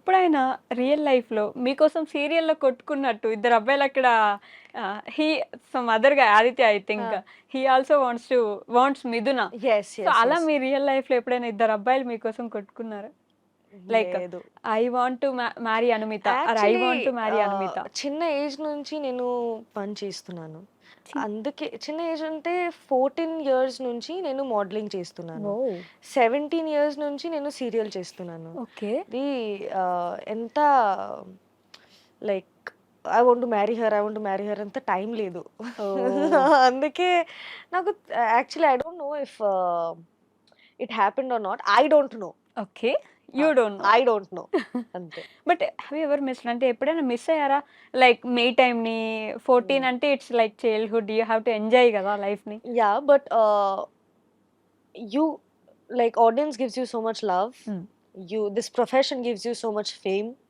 ఎప్పుడైనా రియల్ లైఫ్‌లో మీకోసం సీరియల్‌లో కొట్టుకున్నట్టు ఇద్దరు అబ్బాయిలు అక్కడ హీ సమ్ అదర్ గా Aditya I ah! Think he also wants Mithuna. Yes. So, yes. అలా యెస్. మీ రియల్ లైఫ్‌లో ఎప్పుడైనా ఇద్దరు అబ్బాయిలు మీకోసం కొట్టుకున్నారా? లైక్ లేదు. I want to marry Anumita or I actually want to marry Anumita. చిన్న ఏజ్ నుంచి నేను పని చేస్తున్నాను. ఛీ! అందుకే చిన్న ఏజ్ అంటే 14 ఇయర్స్ నుంచి నేను మోడలింగ్ చేస్తున్నాను. ఓహ్! 17 ఇయర్స్ నుంచి నేను సీరియల్ చేస్తున్నాను. ఓకే. ఇది ఎంత like I want to marry her అంత టైం లేదు. ఓహ్! అందుకే నాకు actually I don't know if it happened or not. I don't know. Okay. Ah! You don't know. I don't know. అంతే. But have you ever missed అంటే ఎప్పుడైనా miss అయ్యారా? Like మీ టైమ్‌ని 14 హ్మ్. అంటే it's like childhood you have to enjoy గదా లైఫ్‌ని. Yeah! But you like audience gives you so much love. హ్మ్. This profession gives you so much fame.